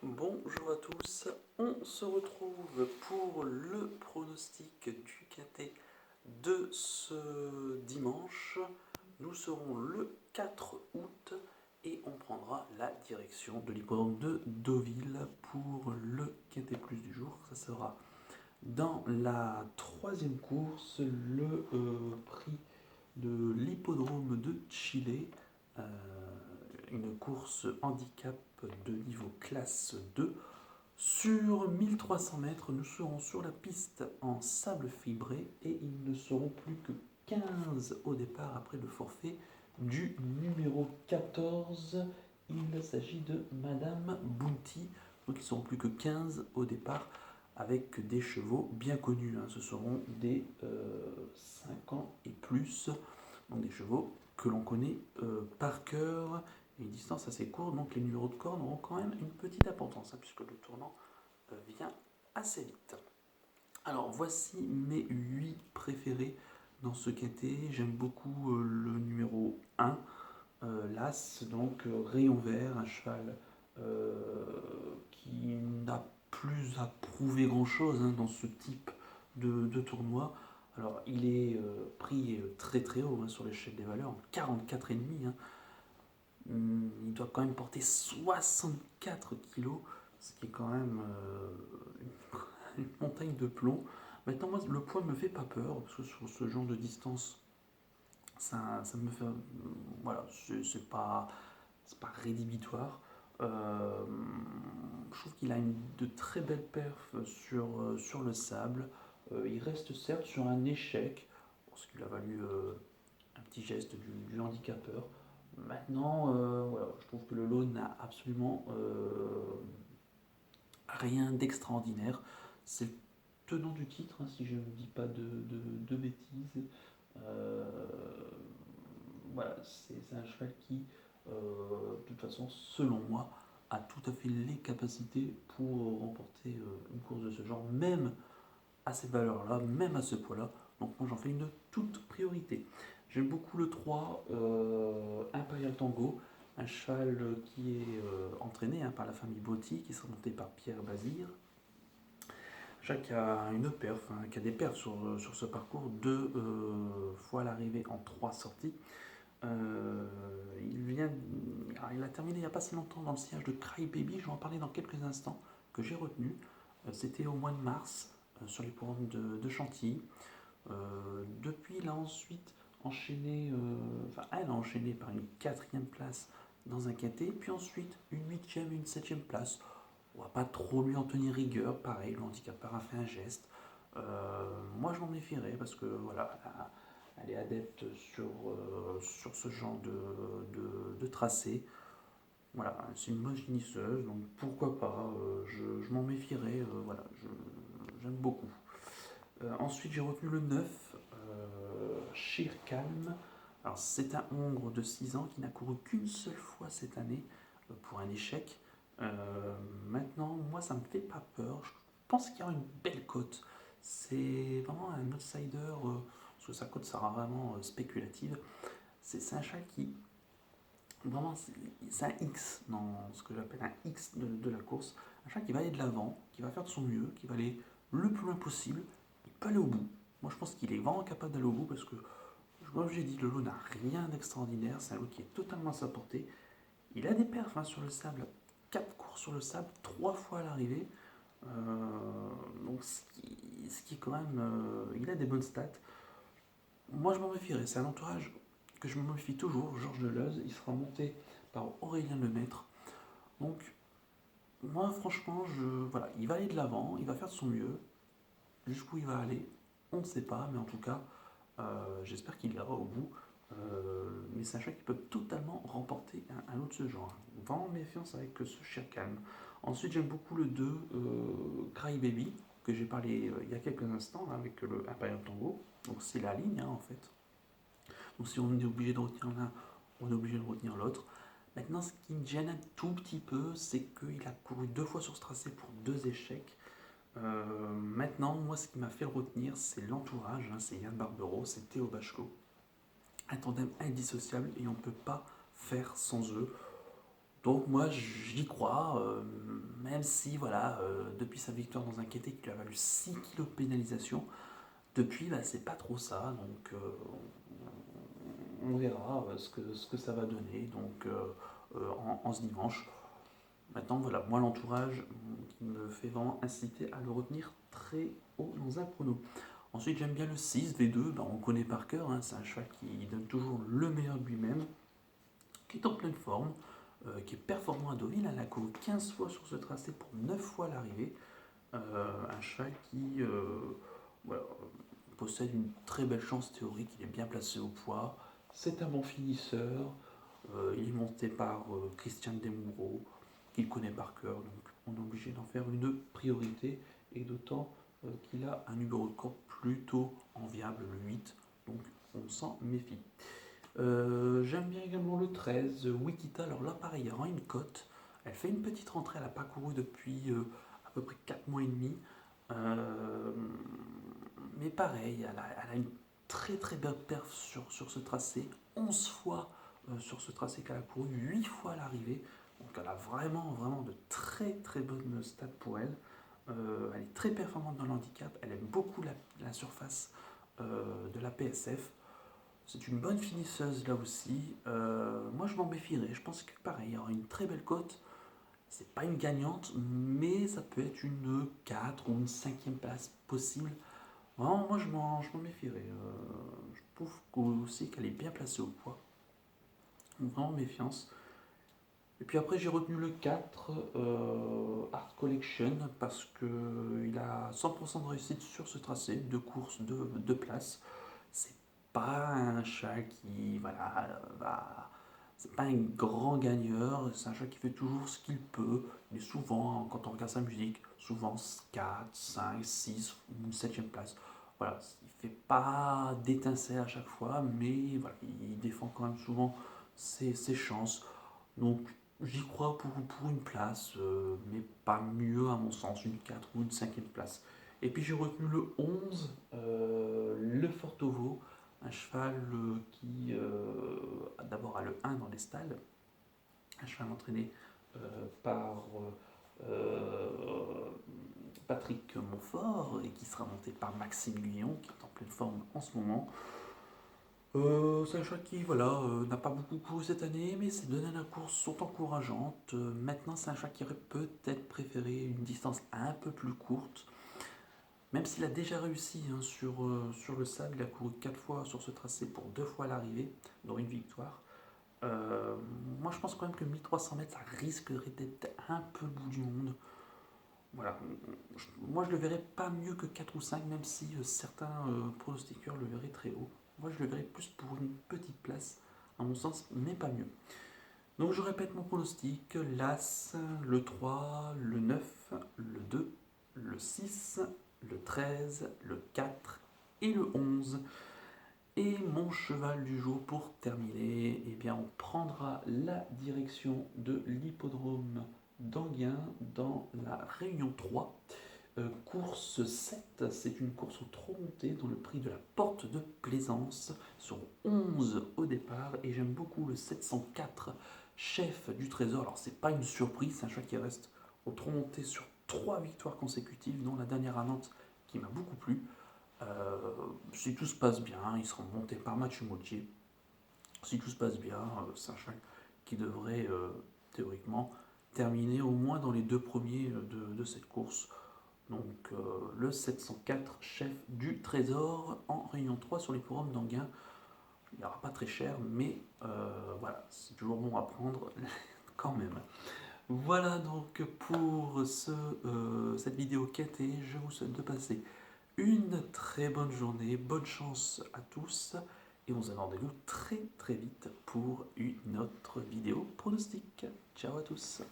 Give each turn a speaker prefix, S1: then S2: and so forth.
S1: Bonjour à tous, on se retrouve pour le pronostic du quintet de ce dimanche. Nous serons le 4 août et on prendra la direction de l'hippodrome de Deauville pour le quintet plus du jour. Ça sera dans la troisième course, le prix de l'hippodrome de Chile, euh, une course handicap de niveau classe 2. Sur 1300 mètres, nous serons sur la piste en sable fibré et ils ne seront plus que 15 au départ après le forfait du numéro 14. Il s'agit de Madame Bounty. Donc ils seront plus que 15 au départ avec des chevaux bien connus. Ce seront des 5 ans et plus. Donc des chevaux que l'on connaît par cœur. Une distance assez courte, donc les numéros de cornes auront quand même une petite importance, puisque le tournant vient assez vite. Alors voici mes 8 préférés dans ce quintet. J'aime beaucoup le numéro 1, l'As, donc Rayon Vert, un cheval qui n'a plus à prouver grand-chose dans ce type de tournoi. Alors il est pris très très haut sur l'échelle des valeurs, 44,5. Il doit quand même porter 64 kilos, ce qui est quand même une montagne de plomb. Maintenant, moi, le poids ne me fait pas peur, parce que sur ce genre de distance, ça me fait. Voilà, c'est pas rédhibitoire. Je trouve qu'il a de très belles perfs sur le sable. Il reste certes sur un échec, parce qu'il a valu un petit geste du handicapeur. Maintenant, voilà, je trouve que le lot n'a absolument rien d'extraordinaire. C'est le tenant du titre, si je ne dis pas de bêtises. Euh, voilà, c'est un cheval qui, de toute façon, selon moi, a tout à fait les capacités pour remporter une course de ce genre, même à cette valeur-là, même à ce poids-là. Donc moi j'en fais une toute priorité. J'aime beaucoup le 3, Imperial Tango, un cheval qui est entraîné par la famille Botti, qui sera monté par Pierre Bazir. Jacques a une perf, qui a des perfs sur ce parcours, deux fois l'arrivée en 3 sorties. Il a terminé il n'y a pas si longtemps dans le sillage de Cry Baby, je vais en parler dans quelques instants, que j'ai retenu. C'était au mois de mars, sur les programmes de Chantilly. Depuis, il a ensuite enchaîné, elle a enchaîné par une 4e place dans un quintet, puis ensuite une 8e, une 7e place. On va pas trop lui en tenir rigueur, pareil, le handicapeur a fait un geste. Moi, je m'en méfierais parce que voilà, elle est adepte sur ce genre de tracé. Voilà, c'est une bonne finisseuse, donc pourquoi pas, je m'en méfierais, voilà, j'aime beaucoup. Ensuite, j'ai retenu le 9, Shir Khan. Alors, c'est un Hongre de 6 ans qui n'a couru qu'une seule fois cette année pour un échec. Maintenant, moi, ça me fait pas peur. Je pense qu'il y aura une belle cote. C'est vraiment un outsider, parce que sa cote sera vraiment spéculative. C'est un chat qui, vraiment, c'est un X dans ce que j'appelle un X de la course. Un chat qui va aller de l'avant, qui va faire de son mieux, qui va aller le plus loin possible. Il peut aller au bout. Moi, je pense qu'il est vraiment capable d'aller au bout parce que, comme j'ai dit, le lot n'a rien d'extraordinaire. C'est un lot qui est totalement à sa portée. Il a des perfs sur le sable. 4 courses sur le sable, 3 fois à l'arrivée. Donc, ce qui est quand même. Il a des bonnes stats. Moi, je m'en méfierais. C'est un entourage que je me méfie toujours. Georges Deleuze, il sera monté par Aurélien Lemaître. Donc, moi, franchement, voilà, il va aller de l'avant, il va faire de son mieux. Jusqu'où il va aller, on ne sait pas, mais en tout cas, j'espère qu'il ira au bout. Mais sachez qu'il peut totalement remporter un lot de ce genre. Vraiment méfiance avec ce chien calme. Ensuite, j'aime beaucoup le 2, Cry Baby, que j'ai parlé il y a quelques instants avec le Imperial Tango. Donc c'est la ligne en fait. Donc si on est obligé de retenir l'un, on est obligé de retenir l'autre. Maintenant, ce qui me gêne un tout petit peu, c'est qu'il a couru 2 fois sur ce tracé pour 2 échecs. Maintenant, moi, ce qui m'a fait le retenir, c'est l'entourage. C'est Yann Barbero, c'est Théo Bachko. Un tandem indissociable et on ne peut pas faire sans eux. Donc moi j'y crois, même si voilà, depuis sa victoire dans un KT qui lui a valu 6 kilos de pénalisation, depuis bah, c'est pas trop ça, donc on verra ce que ça va donner donc, en ce dimanche. Maintenant voilà, moi l'entourage qui me fait vraiment inciter à le retenir très haut dans un prono. Ensuite j'aime bien le 6 V2, bah, on le connaît par cœur, hein, c'est un cheval qui donne toujours le meilleur de lui-même, qui est en pleine forme, qui est performant à Deauville. Elle a couru 15 fois sur ce tracé pour 9 fois l'arrivée. Un cheval qui voilà, possède une très belle chance théorique, il est bien placé au poids, c'est un bon finisseur, il est monté par Christian Demuro, qu'il connaît par cœur, donc on est obligé d'en faire une priorité, et d'autant qu'il a un numéro de corps plutôt enviable, le 8, donc on s'en méfie. J'aime bien également le 13, Wikita. Alors là, pareil, il rend une cote. Elle fait une petite rentrée, elle n'a pas couru depuis à peu près 4 mois et demi. Euh, mais pareil, elle a une très très belle perf sur ce tracé. 11 fois sur ce tracé qu'elle a couru, 8 fois à l'arrivée. Donc elle a vraiment, vraiment de très très bonnes stats pour elle. Elle est très performante dans le handicap. Elle aime beaucoup la surface de la PSF. C'est une bonne finisseuse là aussi. Moi je m'en méfierais. Je pense que pareil, il y aura une très belle cote. C'est pas une gagnante, mais ça peut être une 4 ou une 5e place possible. Vraiment, moi je m'en méfierais. Je trouve aussi qu'elle est bien placée au poids. Donc, vraiment méfiance. Et puis après j'ai retenu le 4, Art Collection, parce qu'il a 100% de réussite sur ce tracé, deux courses, deux places. C'est pas un chat qui, voilà, c'est pas un grand gagneur, c'est un chat qui fait toujours ce qu'il peut. Il est souvent, quand on regarde sa musique, souvent 4, 5, 6 ou 7e place. Voilà, il fait pas d'étincelles à chaque fois, mais voilà, il défend quand même souvent ses chances. Donc j'y crois pour une place, mais pas mieux à mon sens, une 4 ou une 5e place. Et puis j'ai retenu le 11, le Fortovo, un cheval qui d'abord a le 1 dans les stalles, un cheval entraîné par Patrick Montfort et qui sera monté par Maxime Guillon, qui est en pleine forme en ce moment. C'est un cheval qui voilà, n'a pas beaucoup couru cette année, mais ses données à la course sont encourageantes. Maintenant, c'est un cheval qui aurait peut-être préféré une distance un peu plus courte, même s'il a déjà réussi hein, sur le sable. Il a couru 4 fois sur ce tracé pour 2 fois l'arrivée, dont une victoire. Euh, Moi, je pense quand même que 1300 mètres, ça risquerait d'être un peu le bout du monde. Voilà. Moi, je le verrais pas mieux que 4 ou 5, même si certains pronostiqueurs le verraient très haut. Moi, je le verrais plus pour une petite place, à mon sens, mais pas mieux. Donc, je répète mon pronostic l'As, le 3, le 9, le 2, le 6, le 13, le 4 et le 11. Et mon cheval du jour pour terminer, eh bien, on prendra la direction de l'hippodrome d'Anguin dans la Réunion 3. Course 7, c'est une course au trot monté dans le prix de la Porte de Plaisance. Ils sont 11 au départ et j'aime beaucoup le 704 Chef du Trésor. Alors c'est pas une surprise, c'est un cheval qui reste au trot monté sur 3 victoires consécutives, dont la dernière à Nantes qui m'a beaucoup plu. Si tout se passe bien, ils seront montés par Mathieu Moltier. Si tout se passe bien, c'est un cheval qui devrait théoriquement terminer au moins dans les 2 premiers de cette course. Donc le 704 Chef du Trésor en Réunion 3 sur les forums d'Anguin. Il n'y aura pas très cher, mais voilà, c'est toujours bon à prendre quand même. Voilà donc pour cette vidéo KT. Je vous souhaite de passer une très bonne journée, bonne chance à tous, et on se donne rendez-vous très très vite pour une autre vidéo pronostic. Ciao à tous.